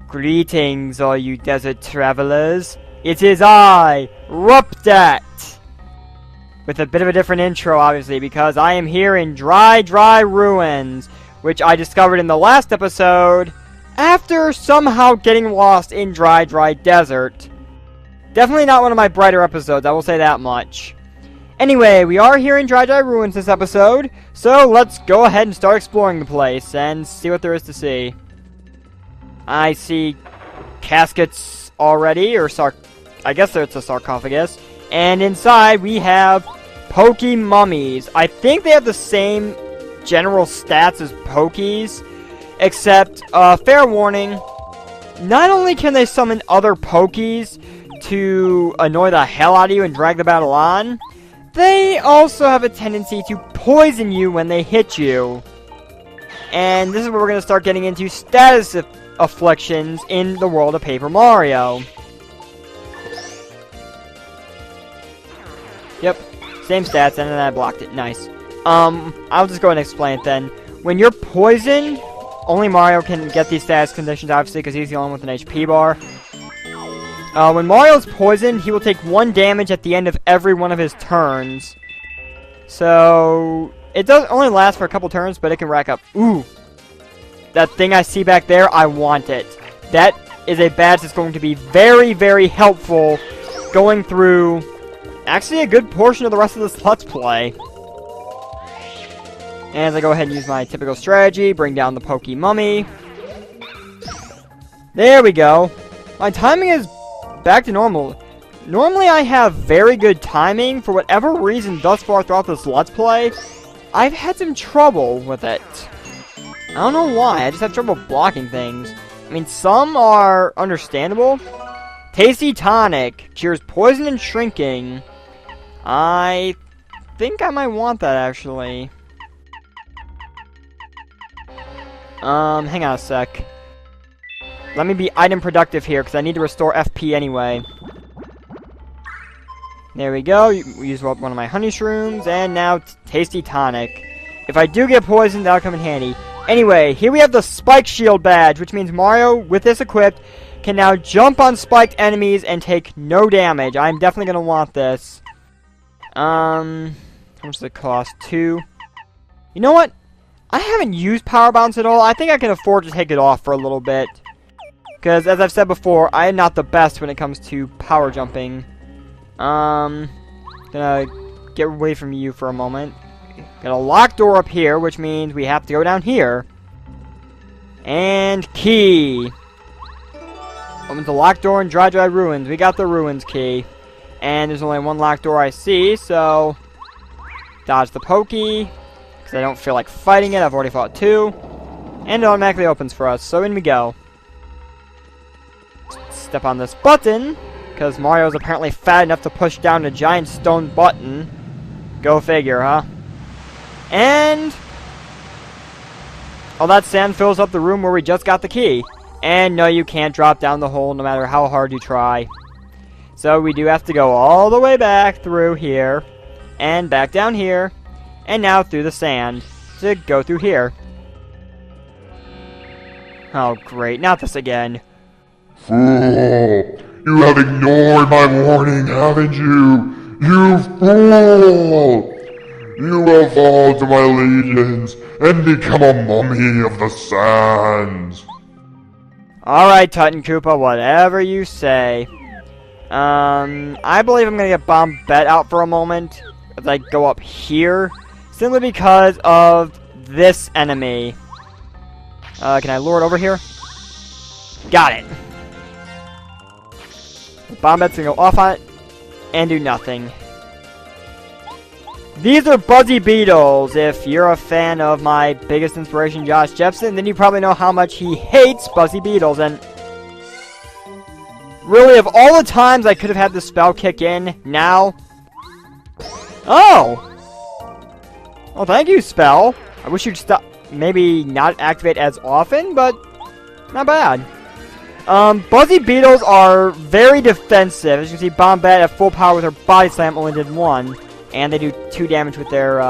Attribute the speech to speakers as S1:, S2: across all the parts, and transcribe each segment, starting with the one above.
S1: Greetings, all you desert travelers. It is I, RuppDat! With a bit of a different intro, obviously, because I am here in Dry Ruins, which I discovered in the last episode, after somehow getting lost in Dry Desert. Definitely not one of my brighter episodes, I will say that much. Anyway, we are here in Dry Ruins this episode, so let's go ahead and start exploring the place and see what there is to see. I see caskets already, or I guess it's a sarcophagus. And inside we have Pokey mummies. I think they have the same general stats as Pokeys, except, fair warning, not only can they summon other Pokeys to annoy the hell out of you and drag the battle on, they also have a tendency to poison you when they hit you. And this is where we're going to start getting into status afflictions in the world of Paper Mario. Yep, same stats, and then I blocked it. Nice. I'll just go and explain it then. When you're poisoned, only Mario can get these status conditions, obviously, because he's the only one with an HP bar. When Mario's poisoned, he will take 1 damage at the end of every one of his turns. So, it does only last for a couple turns, but it can rack up. Ooh! That thing I see back there, I want it. That is a badge that's going to be very, very helpful going through actually a good portion of the rest of this Let's Play. And as I go ahead and use my typical strategy, bring down the Pokey Mummy. There we go. My timing is back to normal. Normally I have very good timing. For whatever reason thus far throughout this Let's Play, I've had some trouble with it. I don't know why, I just have trouble blocking things. I mean, some are understandable. Tasty Tonic cures poison and shrinking. I think I might want that, actually. Hang on a sec. Let me be item productive here, because I need to restore FP anyway. There we go, we use one of my honey shrooms, and now Tasty Tonic. If I do get poisoned, that'll come in handy. Anyway, here we have the Spike Shield badge, which means Mario, with this equipped, can now jump on spiked enemies and take no damage. I'm definitely going to want this. How much does it cost? 2. You know what? I haven't used Power Bounce at all. I think I can afford to take it off for a little bit. Because, as I've said before, I am not the best when it comes to power jumping. Gonna get away from you for a moment. Got a locked door up here, which means we have to go down here. And key. Opens the locked door in Dry Ruins. We got the Ruins key. And there's only one locked door I see, so dodge the Pokey, because I don't feel like fighting it. I've already fought 2. And it automatically opens for us, so in we go. Step on this button, because Mario's apparently fat enough to push down a giant stone button. Go figure, huh? And all that sand fills up the room where we just got the key. And no, you can't drop down the hole no matter how hard you try. So we do have to go all the way back through here. And back down here. And now through the sand to go through here. Oh great, not this again.
S2: Fool! You have ignored my warning, haven't you? You fool! You will fall to my legions and become a mummy of the sands.
S1: Alright, Titan Koopa, whatever you say. I believe I'm gonna get RuppDat out for a moment as I go up here, simply because of this enemy. Can I lure it over here? Got it. RuppDat's gonna go off on it and do nothing. These are Buzzy Beetles. If you're a fan of my biggest inspiration, Josh Jepson, then you probably know how much he hates Buzzy Beetles. And really, of all the times I could have had this spell kick in, now... Oh! Well, thank you, spell. I wish you'd stop... Maybe not activate as often, but not bad. Buzzy Beetles are very defensive. As you can see, RuppDat at full power with her Body Slam only did 1. And they do 2 damage with their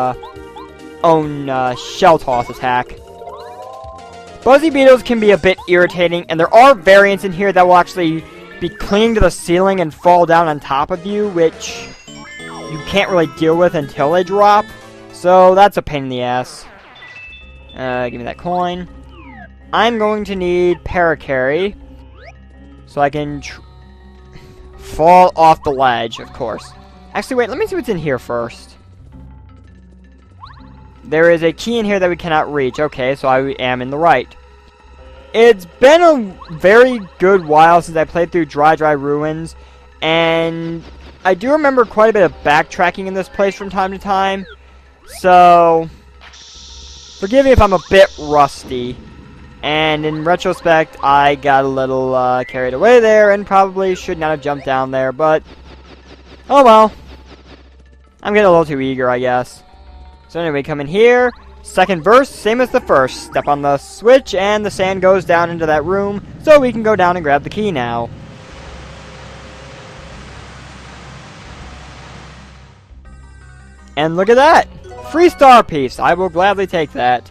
S1: own Shell Toss attack. Buzzy beetles can be a bit irritating, and there are variants in here that will actually be clinging to the ceiling and fall down on top of you, which you can't really deal with until they drop. So that's a pain in the ass. Give me that coin. I'm going to need Paracarry, so I can fall off the ledge, of course. Actually, wait, let me see what's in here first. There is a key in here that we cannot reach. Okay, so I am in the right. It's been a very good while since I played through Dry Ruins, and I do remember quite a bit of backtracking in this place from time to time, so forgive me if I'm a bit rusty. And in retrospect, I got a little carried away there and probably should not have jumped down there, but oh well. I'm getting a little too eager, I guess. So anyway, come in here. Second verse, same as the first. Step on the switch and the sand goes down into that room, so we can go down and grab the key now. And look at that! Free star piece! I will gladly take that.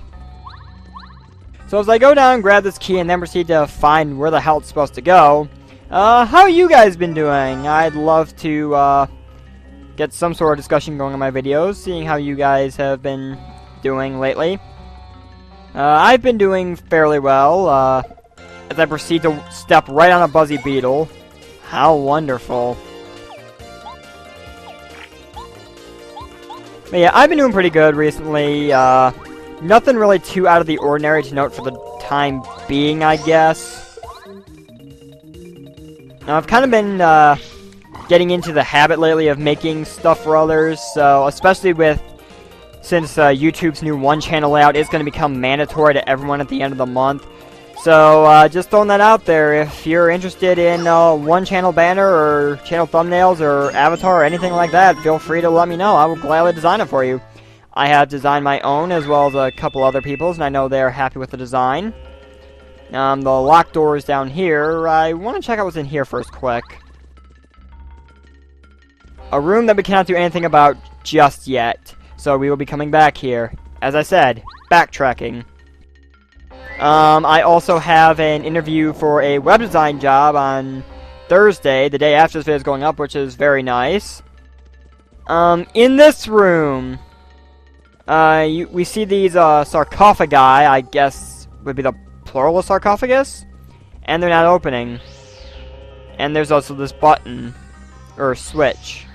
S1: So as I go down and grab this key and then proceed to find where the hell it's supposed to go, how you guys been doing? I'd love to get some sort of discussion going on my videos, seeing how you guys have been doing lately. I've been doing fairly well, as I proceed to step right on a Buzzy Beetle. How wonderful. But yeah, I've been doing pretty good recently. Nothing really too out of the ordinary to note for the time being, I guess. Now, I've kind of been getting into the habit lately of making stuff for others, so especially since YouTube's new one-channel layout is going to become mandatory to everyone at the end of the month. So, just throwing that out there. If you're interested in one-channel banner or channel thumbnails or avatar or anything like that, feel free to let me know. I will gladly design it for you. I have designed my own as well as a couple other people's, and I know they're happy with the design. The locked door is down here. I want to check out what's in here first quick. A room that we cannot do anything about just yet, so we will be coming back here. As I said, backtracking. I also have an interview for a web design job on Thursday, the day after this video is going up, which is very nice. In this room, we see these sarcophagi, I guess would be the plural of sarcophagus, and they're not opening. And there's also this button, or switch,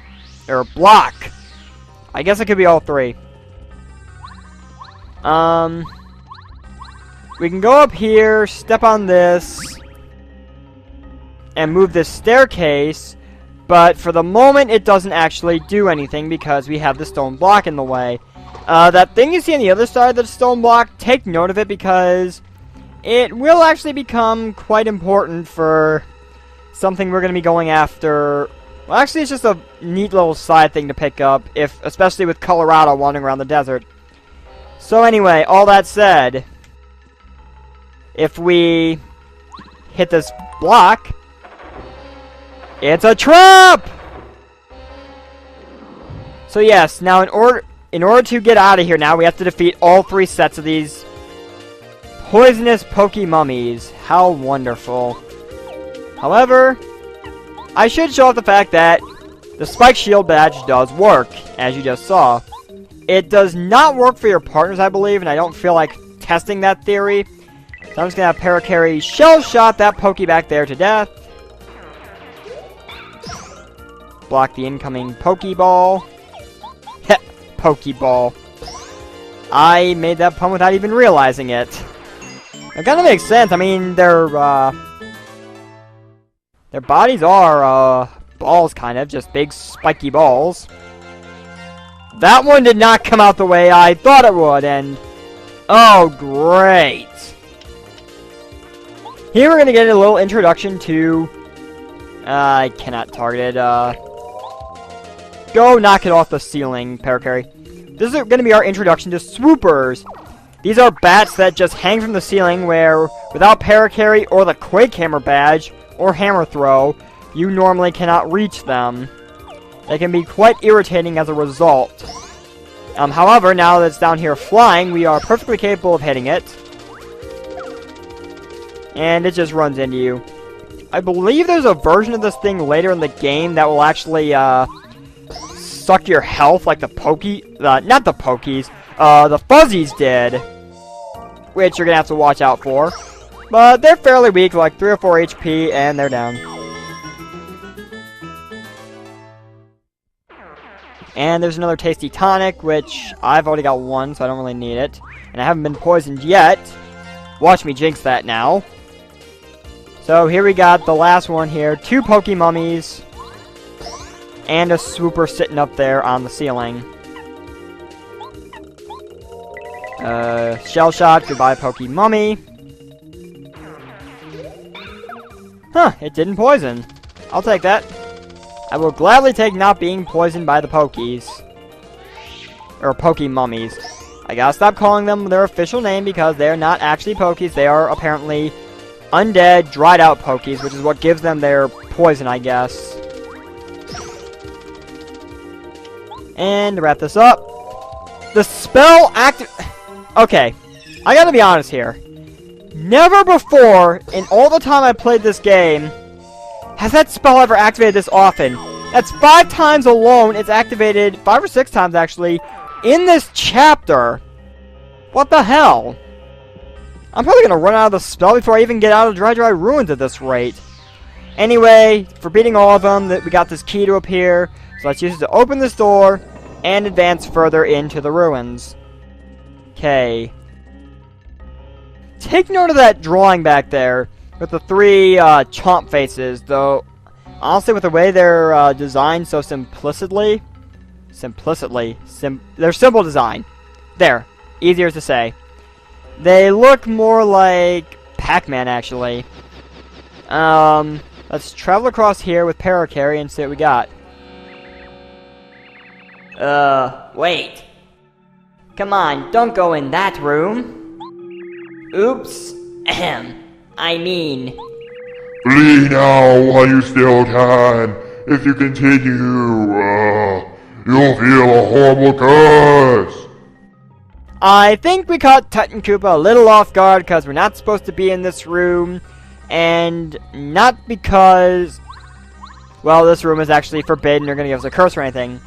S1: or block. I guess it could be all three. We can go up here, step on this, and move this staircase, but for the moment it doesn't actually do anything because we have the stone block in the way. That thing you see on the other side of the stone block, take note of it because it will actually become quite important for something we're going to be going after. Well, actually, it's just a neat little side thing to pick up, especially with Colorado wandering around the desert. So anyway, all that said, if we hit this block, it's a trap! So yes, now in order to get out of here now, we have to defeat all three sets of these poisonous Pokey mummies. How wonderful. However, I should show off the fact that the Spike Shield badge does work, as you just saw. It does not work for your partners, I believe, and I don't feel like testing that theory. So I'm just going to have Paracarry shell shot that Pokey back there to death. Block the incoming Pokeball. Pokeball. I made that pun without even realizing it. It kind of makes sense. I mean, their bodies are, balls, kind of. Just big, spiky balls. That one did not come out the way I thought it would, and oh, great. Here we're going to get a little introduction to... I cannot target it. Go knock it off the ceiling, Paracarry. This is going to be our introduction to swoopers. These are bats that just hang from the ceiling where, without Paracarry or the Quake Hammer badge, or Hammer Throw, you normally cannot reach them. They can be quite irritating as a result. However, now that it's down here flying, we are perfectly capable of hitting it. and it just runs into you. I believe there's a version of this thing later in the game that will actually, suck your health like the not the Pokies, the Fuzzies did. Which you're gonna have to watch out for. But they're fairly weak, like 3 or 4 HP, and they're down. And there's another tasty tonic, which I've already got one, so I don't really need it. And I haven't been poisoned yet. Watch me jinx that now. So here we got the last one here. 2 Poke Mummies. And a swooper sitting up there on the ceiling. Shell Shot, goodbye Poke Mummy. Huh, it didn't poison. I'll take that. I will gladly take not being poisoned by the Pokies. Or Poke Mummies. I gotta stop calling them their official name because they're not actually Pokies. They are apparently undead, dried out Pokies, which is what gives them their poison, I guess. And to wrap this up, the spell Okay, I gotta be honest here. Never before, in all the time I played this game, has that spell ever activated this often. That's 5 times alone it's activated, 5 or 6 times actually, in this chapter. What the hell? I'm probably gonna run out of the spell before I even get out of Dry Ruins at this rate. Anyway, for beating all of them, we got this key to appear, so let's use it to open this door and advance further into the ruins. Okay. Take note of that drawing back there with the 3 chomp faces, though honestly with the way they're designed so simplicitly, they're simple design. There, easier to say. They look more like Pac-Man actually. Let's travel across here with Paracarry and see what we got.
S3: Wait. Come on, don't go in that room. Oops. Ahem. I mean...
S2: Flee now while you still can. If you continue, you'll feel a horrible curse.
S1: I think we caught Tut and Koopa a little off guard because we're not supposed to be in this room. And not because, well, this room is actually forbidden or going to give us a curse or anything.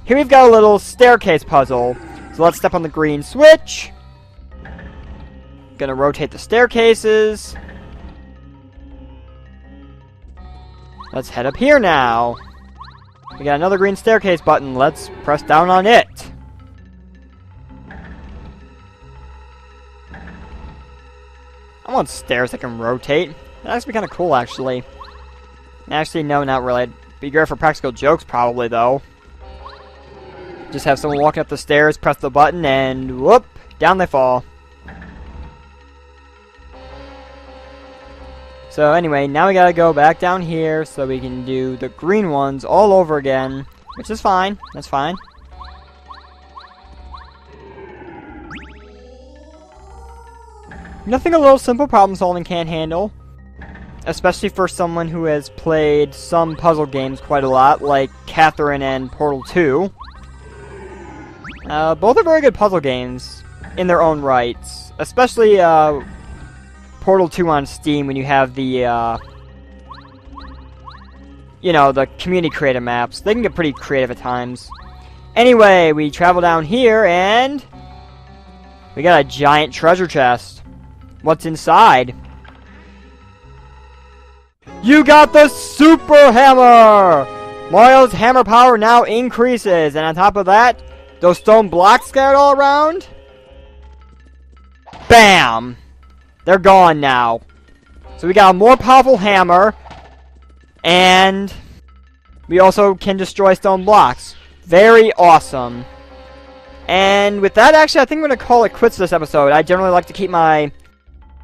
S1: Here we've got a little staircase puzzle. So let's step on the green switch. Gonna rotate the staircases. Let's head up here now. We got another green staircase button. Let's press down on it. I want stairs that can rotate. That'd be kind of cool, actually. Actually, no, not really. Be great for practical jokes, probably, though. Just have someone walking up the stairs, press the button, and whoop, down they fall. So anyway, now we gotta go back down here so we can do the green ones all over again, which is fine. That's fine. Nothing a little simple problem solving can't handle. Especially for someone who has played some puzzle games quite a lot, like Catherine and Portal 2. Both are very good puzzle games in their own rights. Especially Portal 2 on Steam when you have the, you know, the community creator maps. They can get pretty creative at times. Anyway, we travel down here and we got a giant treasure chest. What's inside? You got the Super Hammer! Mario's hammer power now increases, and on top of that, those stone blocks scattered all around? Bam! They're gone now. So we got a more powerful hammer, and we also can destroy stone blocks. Very awesome. And with that, actually, I think I'm going to call it quits this episode. I generally like to keep my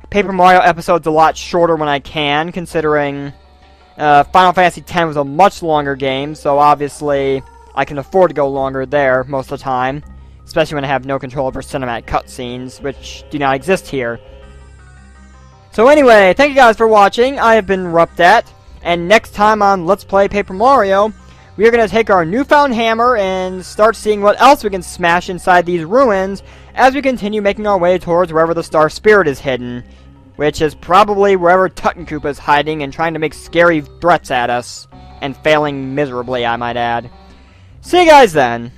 S1: Paper Mario episodes a lot shorter when I can, considering Final Fantasy X was a much longer game, so obviously I can afford to go longer there most of the time, especially when I have no control over cinematic cutscenes, which do not exist here. So anyway, thank you guys for watching. I have been RuppDat, and next time on Let's Play Paper Mario, we are going to take our newfound hammer and start seeing what else we can smash inside these ruins as we continue making our way towards wherever the Star Spirit is hidden. which is probably wherever Tuttenkoopa's hiding and trying to make scary threats at us, and failing miserably, I might add. See you guys then.